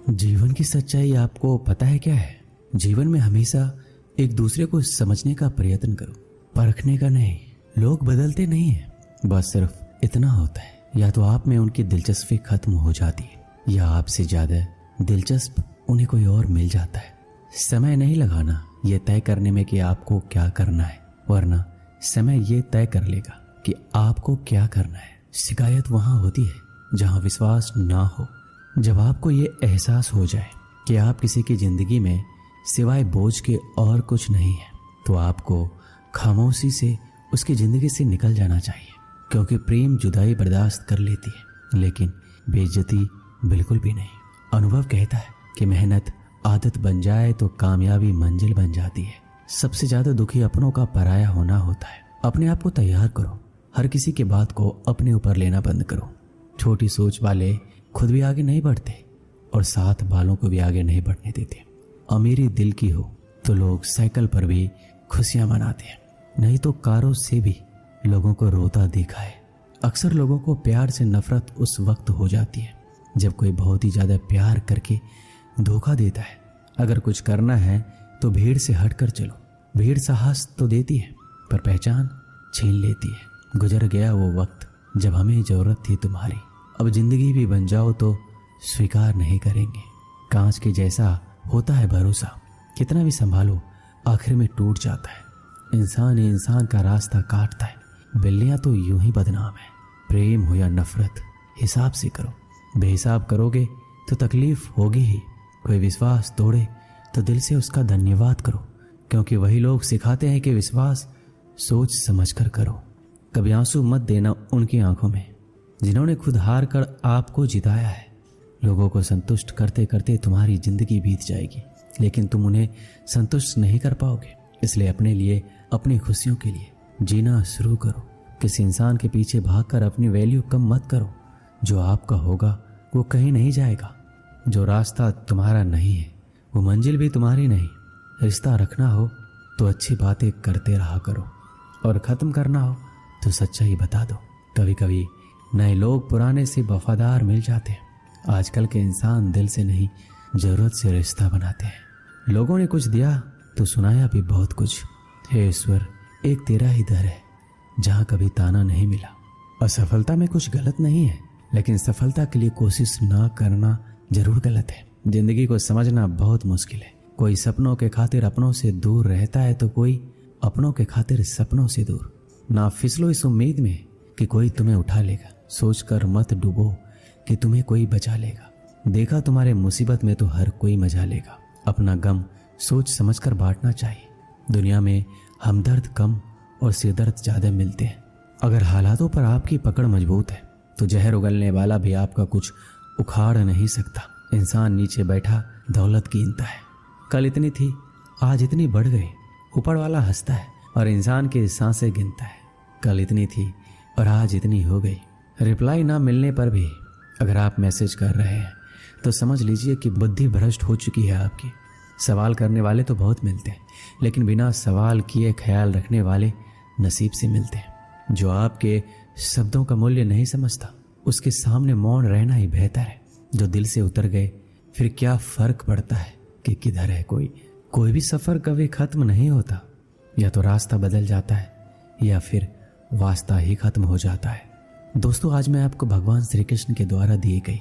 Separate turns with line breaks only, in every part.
जीवन की सच्चाई आपको पता है क्या है? जीवन में हमेशा एक दूसरे को समझने का प्रयत्न करो, परखने का नहीं। लोग बदलते नहीं हैं, बस सिर्फ इतना होता है, या तो आप में उनकी दिलचस्पी खत्म हो जाती है या आपसे ज्यादा दिलचस्प उन्हें कोई और मिल जाता है। समय नहीं लगाना ये तय करने में कि आपको क्या करना है, वरना समय ये तय कर लेगा कि आपको क्या करना है। शिकायत वहां होती है जहां विश्वास ना हो। जब आपको ये एहसास हो जाए कि आप किसी की जिंदगी में सिवाय बोझ के और कुछ नहीं है, तो आपको खामोशी से उसकी जिंदगी से निकल जाना चाहिए, क्योंकि प्रेम जुदाई बर्दाश्त कर लेती है लेकिन बेइज्जती बिल्कुल भी नहीं। अनुभव कहता है कि मेहनत आदत बन जाए तो कामयाबी मंजिल बन जाती है। सबसे ज्यादा दुखी अपनों का पराया होना होता है। अपने आप को तैयार करो, हर किसी की बात को अपने ऊपर लेना बंद करो। छोटी सोच वाले खुद भी आगे नहीं बढ़ते और साथ वालों को भी आगे नहीं बढ़ने देते। अमीरी दिल की हो तो लोग साइकिल पर भी खुशियां मनाते हैं, नहीं तो कारों से भी लोगों को रोता देखा है। अक्सर लोगों को प्यार से नफरत उस वक्त हो जाती है जब कोई बहुत ही ज्यादा प्यार करके धोखा देता है। अगर कुछ करना है तो भीड़ से हटकर चलो। भीड़ साहस तो देती है पर पहचान छीन लेती है। गुजर गया वो वक्त जब हमें जरूरत थी तुम्हारी। अब जिंदगी भी बन जाओ तो स्वीकार नहीं करेंगे। कांच के जैसा होता है भरोसा, कितना भी संभालो आखिर में टूट जाता है। इंसान ही इंसान का रास्ता काटता है। बिल्लियां तो यूं ही बदनाम है। प्रेम हो या नफरत हिसाब से करो। बेहिसाब करोगे तो तकलीफ होगी ही। कोई विश्वास तोड़े तो दिल से उसका धन्यवाद करो, क्योंकि वही लोग सिखाते हैं कि विश्वास सोच समझकर करो। कभी आंसू मत देना उनकी आंखों में जिन्होंने खुद हार कर आपको जिताया है। लोगों को संतुष्ट करते करते तुम्हारी जिंदगी बीत जाएगी, लेकिन तुम उन्हें संतुष्ट नहीं कर पाओगे। इसलिए अपने लिए, अपनी खुशियों के लिए जीना शुरू करो। किसी इंसान के पीछे भागकर अपनी वैल्यू कम मत करो। जो आपका होगा वो कहीं नहीं जाएगा। जो रास्ता तुम्हारा नहीं है वो मंजिल भी तुम्हारी नहीं। रिश्ता रखना हो तो अच्छी बातें करते रहा करो, और ख़त्म करना हो तो सच्चाई बता दो। कभी कभी नए लोग पुराने से वफादार मिल जाते हैं। आजकल के इंसान दिल से नहीं, जरूरत से रिश्ता बनाते हैं। लोगों ने कुछ दिया तो सुनाया भी बहुत कुछ। हे ईश्वर, एक तेरा ही दर है जहाँ कभी ताना नहीं मिला। असफलता में कुछ गलत नहीं है, लेकिन सफलता के लिए कोशिश ना करना जरूर गलत है। जिंदगी को समझना बहुत मुश्किल है। कोई सपनों के खातिर अपनों से दूर रहता है तो कोई अपनों के खातिर सपनों से दूर। ना फिसलो इस उम्मीद में कि कोई तुम्हें उठा लेगा। सोचकर मत डूबो कि तुम्हें कोई बचा लेगा। देखा तुम्हारे मुसीबत में तो हर कोई मजा लेगा। अपना गम सोच समझकर बांटना चाहिए। दुनिया में हमदर्द कम और सिरदर्द ज्यादा मिलते हैं। अगर हालातों पर आपकी पकड़ मजबूत है तो जहर उगलने वाला भी आपका कुछ उखाड़ नहीं सकता। इंसान नीचे बैठा दौलत गिनता है। कल इतनी थी, आज इतनी बढ़ गई। ऊपर वाला हंसता है और इंसान की सांसें गिनता है। कल इतनी थी और आज इतनी हो गई। रिप्लाई ना मिलने पर भी अगर आप मैसेज कर रहे हैं तो समझ लीजिए कि बुद्धि भ्रष्ट हो चुकी है आपकी। सवाल करने वाले तो बहुत मिलते हैं, लेकिन बिना सवाल किए ख्याल रखने वाले नसीब से मिलते हैं। जो आपके शब्दों का मूल्य नहीं समझता उसके सामने मौन रहना ही बेहतर है। जो दिल से उतर गए फिर क्या फर्क पड़ता है कि किधर है कोई। कोई भी सफर कभी खत्म नहीं होता। या तो रास्ता बदल जाता है या फिर वास्ता ही खत्म हो जाता है। दोस्तों, आज मैं आपको भगवान श्री कृष्ण के द्वारा दी गई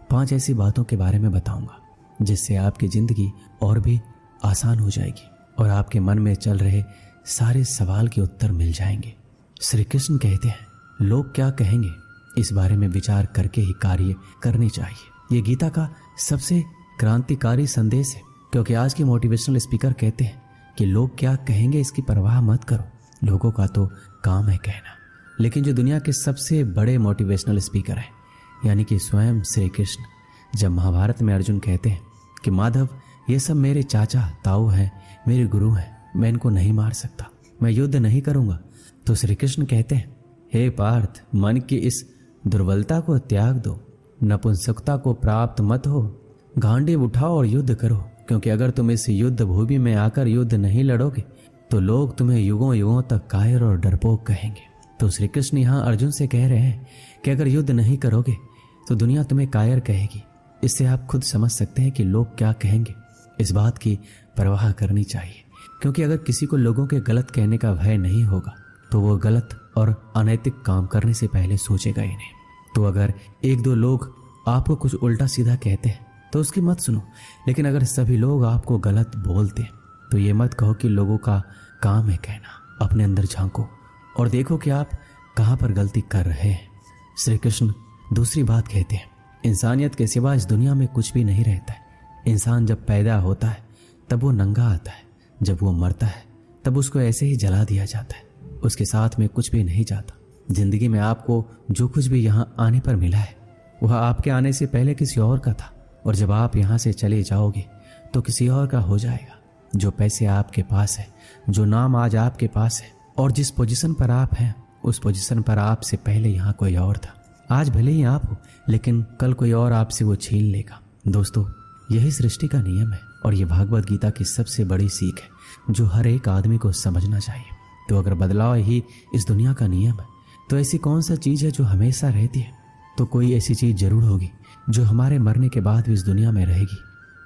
5 ऐसी बातों के बारे में बताऊंगा जिससे आपकी जिंदगी और भी आसान हो जाएगी और आपके मन में चल रहे सारे सवाल के उत्तर मिल जाएंगे। श्री कृष्ण कहते हैं, लोग क्या कहेंगे इस बारे में विचार करके ही कार्य करनी चाहिए। ये गीता का सबसे क्रांतिकारी संदेश है, क्योंकि आज के मोटिवेशनल स्पीकर कहते हैं कि लोग क्या कहेंगे इसकी परवाह मत करो। लोगों का तो काम है कहना। लेकिन जो दुनिया के सबसे बड़े मोटिवेशनल स्पीकर हैं, यानी कि स्वयं श्री कृष्ण, जब महाभारत में अर्जुन कहते हैं कि माधव, ये सब मेरे चाचा ताऊ हैं, मेरे गुरु हैं, मैं इनको नहीं मार सकता, मैं युद्ध नहीं करूंगा, तो श्री कृष्ण कहते हैं, हे पार्थ, मन की इस दुर्बलता को त्याग दो, नपुंसकता को प्राप्त मत हो, गांडीव उठाओ और युद्ध करो, क्योंकि अगर तुम इस युद्ध भूमि में आकर युद्ध नहीं लड़ोगे तो लोग तुम्हें युगों युगों तक कायर और डरपोक कहेंगे। तो श्री कृष्ण यहाँ अर्जुन से कह रहे हैं कि अगर युद्ध नहीं करोगे तो दुनिया तुम्हें कायर कहेगी, इससे आप खुद समझ सकते हैं कि लोग क्या कहेंगे। इस बात की परवाह करनी चाहिए, क्योंकि अगर किसी को लोगों के गलत कहने का भय नहीं होगा तो वो गलत और अनैतिक काम करने से पहले सोचेगा ही नहीं। तो अगर एक दो लोग आपको कुछ उल्टा सीधा कहते हैं तो उसकी मत सुनो, लेकिन अगर सभी लोग आपको गलत बोलते हैं तो ये मत कहो कि लोगों का काम है कहना। अपने अंदर झांको और देखो कि आप कहाँ पर गलती कर रहे हैं। श्री कृष्ण दूसरी बात कहते हैं, इंसानियत के सिवा इस दुनिया में कुछ भी नहीं रहता है। इंसान जब पैदा होता है तब वो नंगा आता है, जब वो मरता है तब उसको ऐसे ही जला दिया जाता है, उसके साथ में कुछ भी नहीं जाता। जिंदगी में आपको जो कुछ भी यहाँ आने पर मिला है वह आपके आने से पहले किसी और का था, और जब आप यहाँ से चले जाओगे तो किसी और का हो जाएगा। जो पैसे आपके पास है, जो नाम आज आपके पास है और जिस पोजीशन पर आप हैं, उस पोजीशन पर आपसे पहले यहाँ कोई और था। आज भले ही आप हो, लेकिन कल कोई और आपसे वो छीन लेगा। दोस्तों, यही सृष्टि का नियम है और ये भागवत गीता की सबसे बड़ी सीख है जो हर एक आदमी को समझना चाहिए। तो अगर बदलाव ही इस दुनिया का नियम है तो ऐसी कौन सा चीज़ है जो हमेशा रहती है? तो कोई ऐसी चीज़ जरूर होगी जो हमारे मरने के बाद भी इस दुनिया में रहेगी।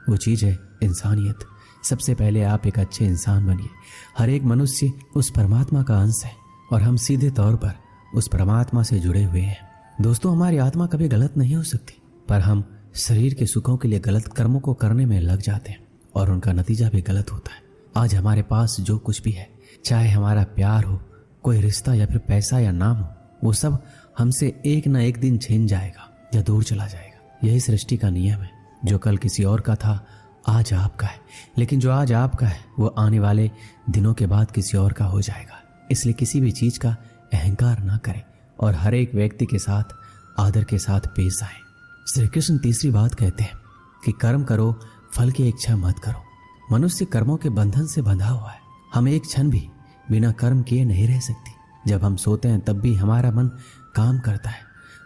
वो चीज़ है इंसानियत। सबसे पहले आप एक अच्छे इंसान बनिए। हर एक मनुष्य उस परमात्मा का अंश है और हम सीधे तौर पर उस परमात्मा से जुड़े हुए हैं। दोस्तों, हमारी आत्मा कभी गलत नहीं हो सकती, पर हम शरीर के सुखों के लिए गलत कर्मों को करने में लग जाते हैं और उनका नतीजा भी गलत होता है। आज हमारे पास जो कुछ भी है, चाहे हमारा प्यार हो, कोई रिश्ता या फिर पैसा या नाम हो, वो सब हमसे एक ना एक दिन छिन जाएगा या दूर चला जाएगा। यही सृष्टि का नियम है। जो कल किसी और का था आज आपका है, लेकिन जो आज आपका है वो आने वाले दिनों के बाद किसी और का हो जाएगा। इसलिए किसी भी चीज का अहंकार ना करें और हर एक व्यक्ति के साथ आदर के साथ पेश आए। श्री कृष्ण तीसरी बात कहते हैं कि कर्म करो, फल की इच्छा मत करो। मनुष्य कर्मों के बंधन से बंधा हुआ है। हम एक क्षण भी बिना कर्म किए नहीं रह सकती। जब हम सोते हैं तब भी हमारा मन काम करता है।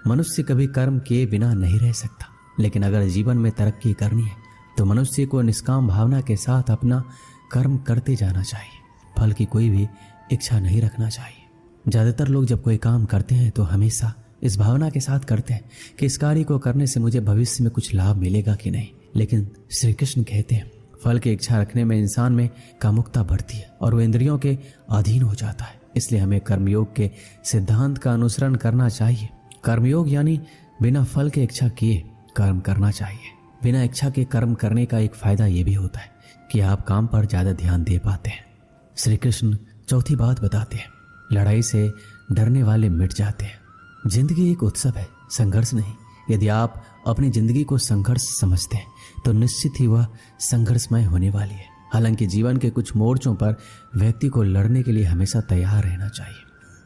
मनुष्य कभी कर्म किए बिना नहीं रह सकता, लेकिन अगर जीवन में तरक्की करनी है तो मनुष्य को निष्काम भावना के साथ अपना कर्म करते जाना चाहिए। फल की कोई भी इच्छा नहीं रखना चाहिए। ज्यादातर लोग जब कोई काम करते हैं तो हमेशा इस भावना के साथ करते हैं कि इस कार्य को करने से मुझे भविष्य में कुछ लाभ मिलेगा कि नहीं। लेकिन श्री कृष्ण कहते हैं फल की इच्छा रखने में इंसान में कामुकता बढ़ती है और वो इंद्रियों के अधीन हो जाता है। इसलिए हमें कर्मयोग के सिद्धांत का अनुसरण करना चाहिए। कर्मयोग यानी बिना फल के इच्छा किए कर्म करना चाहिए। बिना इच्छा के कर्म करने का एक फायदा ये भी होता है कि आप काम पर ज्यादा ध्यान दे पाते हैं। श्री कृष्ण चौथी बात बताते हैं, लड़ाई से डरने वाले मिट जाते हैं। जिंदगी एक उत्सव है, संघर्ष नहीं। यदि आप अपनी जिंदगी को संघर्ष समझते हैं तो निश्चित ही वह संघर्षमय होने वाली है। हालांकि जीवन के कुछ मोर्चों पर व्यक्ति को लड़ने के लिए हमेशा तैयार रहना चाहिए।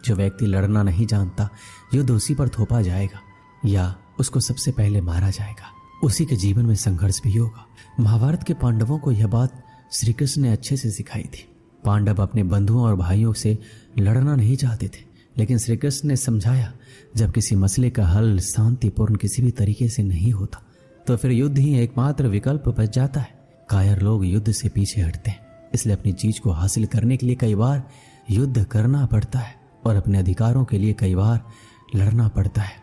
जो व्यक्ति लड़ना नहीं जानता, युद्ध उसी पर थोपा जाएगा या उसको सबसे पहले मारा जाएगा। उसी के जीवन में संघर्ष भी होगा। महाभारत के पांडवों को यह बात श्री कृष्ण ने अच्छे से सिखाई थी। पांडव अपने बंधुओं और भाइयों से लड़ना नहीं चाहते थे, लेकिन श्री कृष्ण ने समझाया जब किसी मसले का हल शांतिपूर्ण किसी भी तरीके से नहीं होता तो फिर युद्ध ही एकमात्र विकल्प बच जाता है। कायर लोग युद्ध से पीछे हटते हैं, इसलिए अपनी चीज को हासिल करने के लिए कई बार युद्ध करना पड़ता है और अपने अधिकारों के लिए कई बार लड़ना पड़ता है।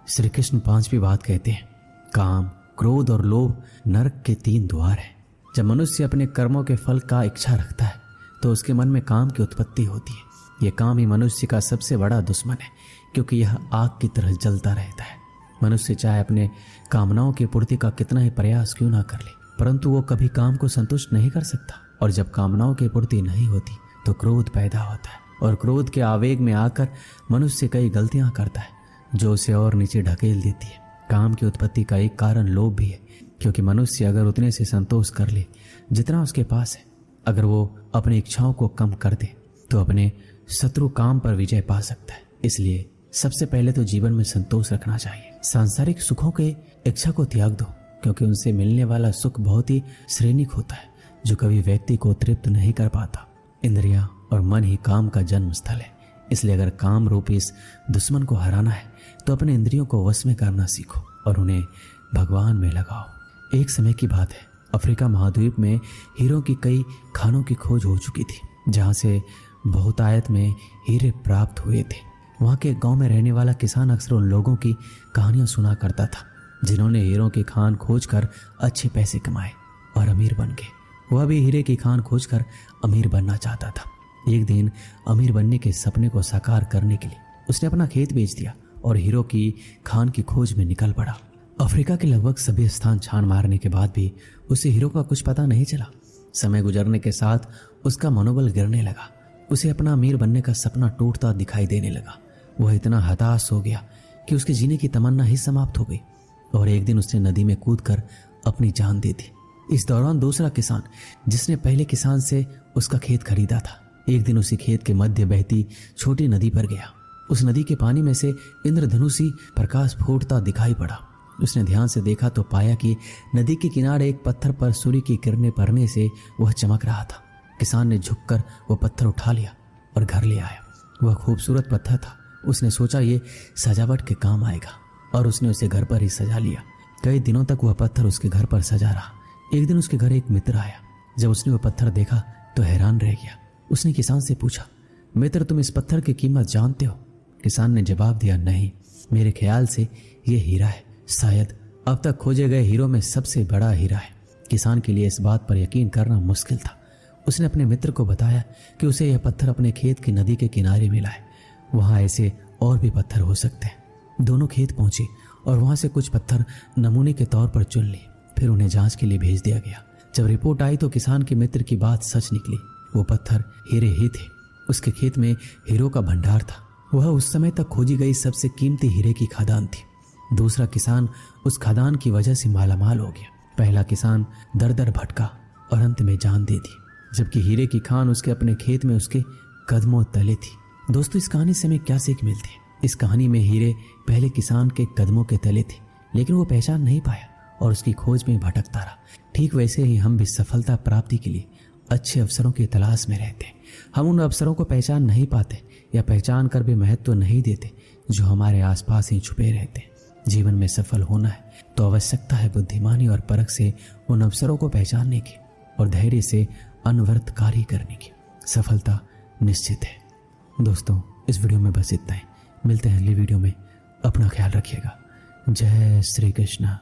श्री कृष्ण पांचवी बात कहते हैं, काम, क्रोध और लोभ नरक के 3 द्वार हैं। जब मनुष्य अपने कर्मों के फल का इच्छा रखता है तो उसके मन में काम की उत्पत्ति होती है। यह काम ही मनुष्य का सबसे बड़ा दुश्मन है, क्योंकि यह आग की तरह जलता रहता है। मनुष्य चाहे अपने कामनाओं की पूर्ति का कितना ही प्रयास क्यों ना कर ले, परंतु वो कभी काम को संतुष्ट नहीं कर सकता। और जब कामनाओं की पूर्ति नहीं होती तो क्रोध पैदा होता है और क्रोध के आवेग में आकर मनुष्य कई गलतियां करता है जो उसे और नीचे ढकेल देती है। काम की उत्पत्ति का एक कारण लोभ भी है, क्योंकि मनुष्य अगर उतने से संतोष कर ले जितना उसके पास है, अगर वो अपनी इच्छाओं को कम कर दे तो अपने शत्रु काम पर विजय पा सकता है। इसलिए सबसे पहले तो जीवन में संतोष रखना चाहिए। सांसारिक सुखों के इच्छा को त्याग दो, क्योंकि उनसे मिलने वाला सुख बहुत ही श्रेणिक होता है जो कभी व्यक्ति को तृप्त नहीं कर पाता। इंद्रियां और मन ही काम का जन्म स्थल है। इसलिए अगर काम रूपी इस दुश्मन को हराना है तो अपने इंद्रियों को वश में करना सीखो और उन्हें भगवान में लगाओ। एक समय की बात है, अफ्रीका महाद्वीप में हीरों की कई खानों की खोज हो चुकी थी, जहां से बहुतायत में हीरे प्राप्त हुए थे। वहां के गांव में रहने वाला किसान अक्सर उन लोगों की कहानियां सुना करता था जिन्होंने हीरों की खान खोजकर अच्छे पैसे कमाए और अमीर बन गए। वह भी हीरे की खान खोजकर अमीर बनना चाहता था। एक दिन अमीर बनने के सपने को साकार करने के लिए उसने अपना खेत बेच दिया और हीरो की खान की खोज में निकल पड़ा। अफ्रीका के लगभग सभी स्थान छान मारने के बाद भी उसे हीरो का कुछ पता नहीं चला। समय गुजरने के साथ उसका मनोबल गिरने लगा। उसे अपना अमीर बनने का सपना टूटता दिखाई देने लगा। वह इतना हताश हो गया कि उसके जीने की तमन्ना ही समाप्त हो गई और एक दिन उसने नदी में कूदकर अपनी जान दे दी। इस दौरान दूसरा किसान, जिसने पहले किसान से उसका खेत खरीदा था, एक दिन उसी खेत के मध्य बहती छोटी नदी पर गया। उस नदी के पानी में से इंद्रधनुषी प्रकाश फूटता दिखाई पड़ा। उसने ध्यान से देखा तो पाया कि नदी के किनारे एक पत्थर पर सूर्य की किरणें पड़ने से वह चमक रहा था। किसान ने झुककर वह पत्थर उठा लिया और घर ले आया। वह खूबसूरत पत्थर था। उसने सोचा ये सजावट के काम आएगा और उसने उसे घर पर ही सजा लिया। कई दिनों तक वह पत्थर उसके घर पर सजा रहा। एक दिन उसके घर एक मित्र आया। जब उसने वह पत्थर देखा तो हैरान रह गया। उसने किसान से पूछा, मित्र, तुम इस पत्थर की कीमत जानते हो? किसान ने जवाब दिया, नहीं, मेरे ख्याल से यह हीरा है, शायद अब तक खोजे गए हीरों में सबसे बड़ा हीरा है। किसान के लिए इस बात पर यकीन करना मुश्किल था। उसने अपने मित्र को बताया कि उसे यह पत्थर अपने खेत की नदी के किनारे मिला है। वहां ऐसे और भी पत्थर हो सकते हैं। दोनों खेत पहुंचे और वहां से कुछ पत्थर नमूने के तौर पर चुन लिए। फिर उन्हें जांच के लिए भेज दिया गया। जब रिपोर्ट आई तो किसान के मित्र की बात सच निकली। वो पत्थर हीरे ही थे। उसके खेत में हीरो का भंडार था। वह उस समय तक खोजी गई सबसे कीमती हीरे की खदान थी। दूसरा किसान उस खदान की वजह से मालामाल हो गया। पहला किसान दर दर भटका और अंत में जान दे दी, जबकि हीरे की खान उसके अपने खेत में उसके कदमों तले थी। दोस्तों, इस कहानी से हमें क्या सीख मिलती है? इस कहानी में हीरे पहले किसान के कदमों के तले थे, लेकिन वो पहचान नहीं पाया और उसकी खोज में भटकता रहा। ठीक वैसे ही हम भी सफलता प्राप्ति के लिए अच्छे अवसरों की तलाश में रहते हैं। हम उन अवसरों को पहचान नहीं पाते या पहचान कर भी महत्व नहीं देते जो हमारे आसपास ही छुपे रहते हैं। जीवन में सफल होना है तो आवश्यकता है बुद्धिमानी और परख से उन अवसरों को पहचानने की और धैर्य से अनवरत कार्य करने की। सफलता निश्चित है। दोस्तों, इस वीडियो में बस इतना ही। मिलते हैं अगली वीडियो में। अपना ख्याल रखिएगा। जय श्री कृष्ण।